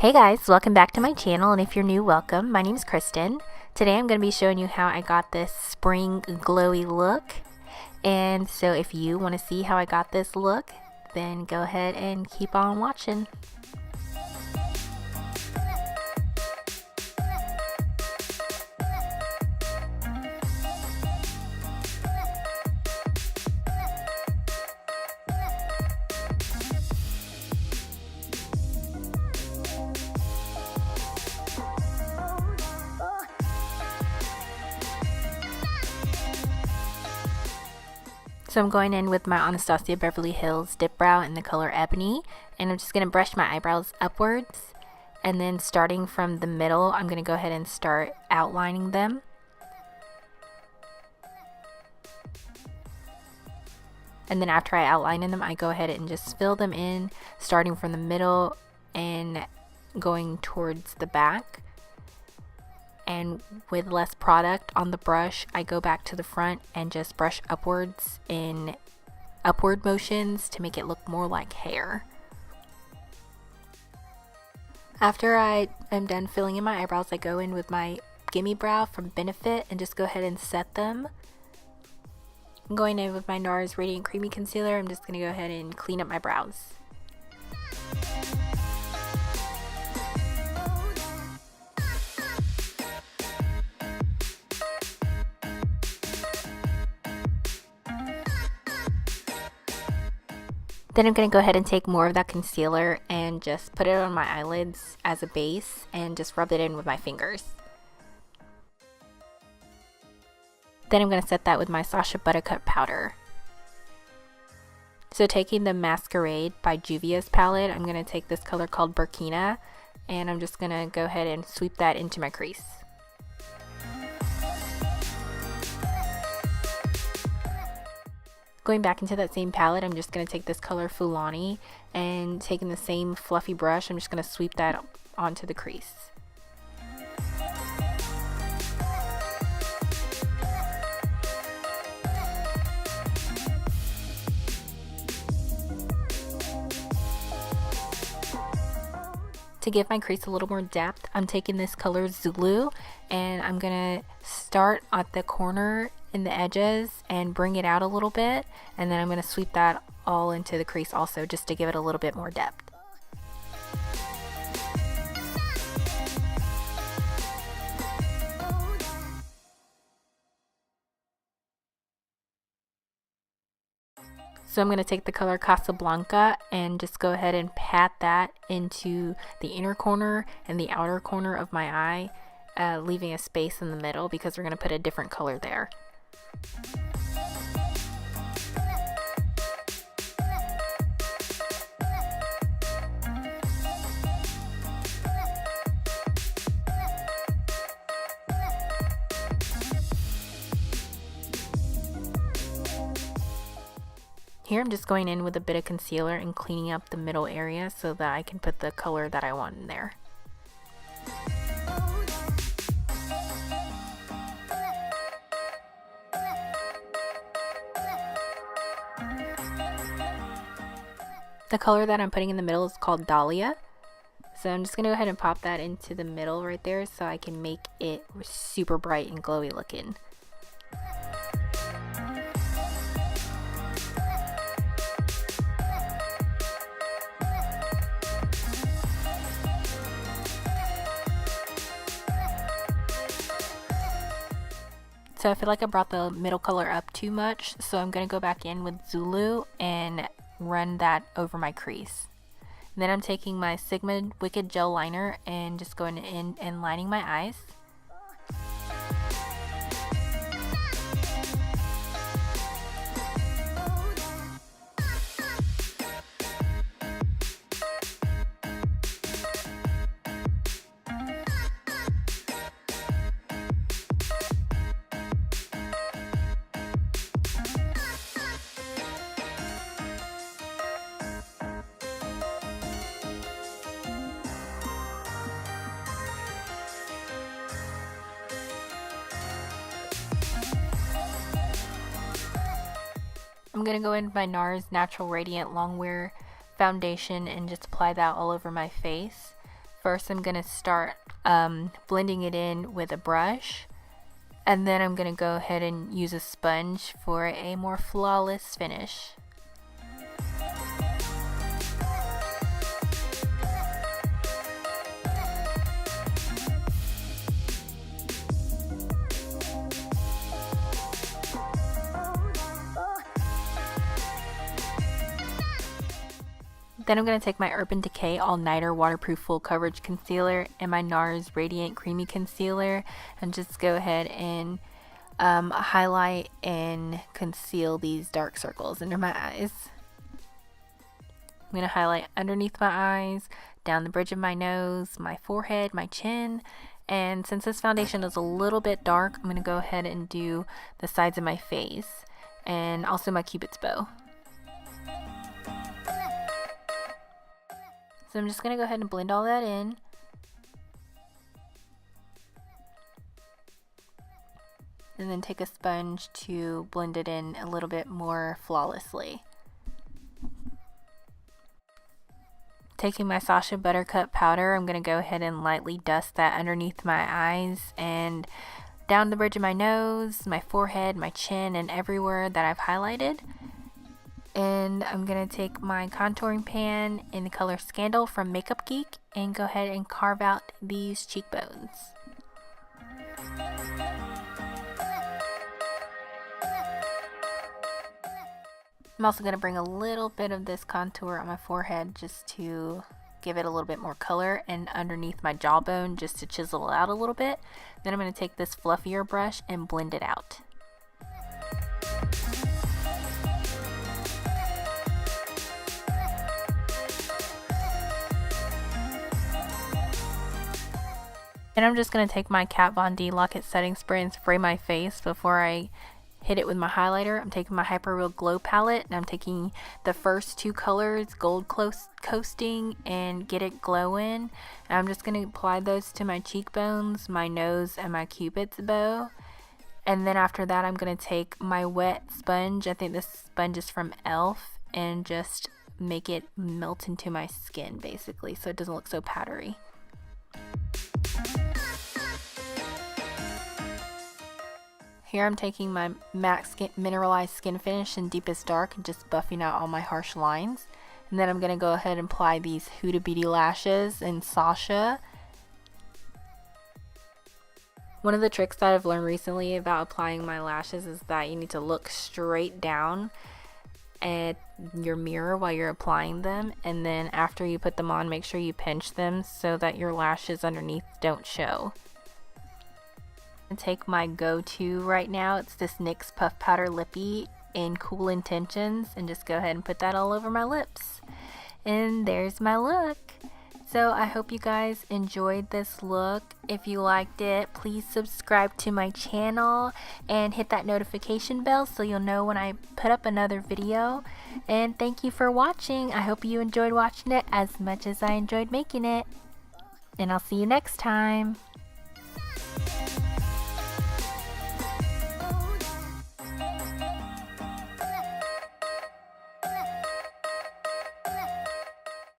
Hey guys, welcome back to my channel, and if you're new, welcome. My name is Kristen. Today I'm going to be showing you how I got this spring glowy look. And so if you want to see how I got this look, then go ahead and keep on watching. So I'm going in with my Anastasia Beverly Hills DipBrow in the color Ebony, and I'm just going to brush my eyebrows upwards, and then starting from the middle, I'm going to go ahead and start outlining them. And then after I outline them, I go ahead and just fill them in, starting from the middle and going towards the back. And with less product on the brush, I go back to the front and just brush upwards in upward motions to make it look more like hair. After I am done filling in my eyebrows, I go in with my GimmeBrow from Benefit and just go ahead and set them. I'm going in with my Nars Radiant Creamy Concealer. I'm just going to go ahead and clean up my brows. Then I'm going to go ahead and take more of that concealer and just put it on my eyelids as a base and just rub it in with my fingers. Then I'm going to set that with my Sasha Buttercup powder. So taking the Masquerade by Juvia's palette, I'm going to take this color called Burkina, and I'm just going to go ahead and sweep that into my crease. Going back into that same palette, I'm just going to take this color Fulani, and taking the same fluffy brush, I'm just going to sweep that onto the crease. To give my crease a little more depth, I'm taking this color Zulu, and I'm going to start at the corner in the edges and bring it out a little bit, and then I'm going to sweep that all into the crease also, just to give it a little bit more depth. So I'm going to take the color Casablanca and just go ahead and pat that into the inner corner and the outer corner of my eye, leaving a space in the middle because we're going to put a different color there. Here I'm just going in with a bit of concealer and cleaning up the middle area so that I can put the color that I want in there. The color that I'm putting in the middle is called Dahlia. So I'm just going to go ahead and pop that into the middle right there so I can make it super bright and glowy looking. So I feel like I brought the middle color up too much, so I'm going to go back in with Zulu and run that over my crease. And then I'm taking my Sigma Wicked Gel Liner and just going in and lining my eyes. I'm going to go in with my Nars Natural Radiant Longwear foundation and just apply that all over my face. First I'm going to start blending it in with a brush, and then I'm going to go ahead and use a sponge for a more flawless finish. Then I'm going to take my Urban Decay All Nighter Waterproof Full Coverage Concealer and my Nars Radiant Creamy Concealer and just go ahead and highlight and conceal these dark circles under my eyes. I'm going to highlight underneath my eyes, down the bridge of my nose, my forehead, my chin, and since this foundation is a little bit dark, I'm going to go ahead and do the sides of my face and also my Cupid's bow. So I'm just going to go ahead and blend all that in. And then take a sponge to blend it in a little bit more flawlessly. Taking my Sasha Buttercup powder, I'm going to go ahead and lightly dust that underneath my eyes and down the bridge of my nose, my forehead, my chin, and everywhere that I've highlighted. And I'm going to take my contouring pan in the color Scandal from Makeup Geek and go ahead and carve out these cheekbones. I'm also going to bring a little bit of this contour on my forehead just to give it a little bit more color, and underneath my jawbone just to chisel it out a little bit. Then I'm going to take this fluffier brush and blend it out. And I'm just going to take my Kat Von D Lock-It Setting Spray and spray my face before I hit it with my highlighter. I'm taking my Hyper Real Glow palette and I'm taking the first two colors, Gold Coasting and Get It Glowin'. And I'm just going to apply those to my cheekbones, my nose, and my Cupid's bow. And then after that I'm going to take my wet sponge, I think this sponge is from e.l.f., and just make it melt into my skin basically so it doesn't look so powdery. Here I'm taking my MAC Mineralized Skin Finish in Deepest Dark and just buffing out all my harsh lines. And then I'm going to go ahead and apply these Huda Beauty lashes in Sasha. One of the tricks that I've learned recently about applying my lashes is that you need to look straight down at your mirror while you're applying them, and then after you put them on, make sure you pinch them so that your lashes underneath don't show. And take my go-to right now, it's this NYX Puff Powder Lippie in Cool Intentions, and just go ahead and put that all over my lips. And there's my look. So I hope you guys enjoyed this look. If you liked it, please subscribe to my channel and hit that notification bell so you'll know when I put up another video. And thank you for watching. I hope you enjoyed watching it as much as I enjoyed making it. And I'll see you next time.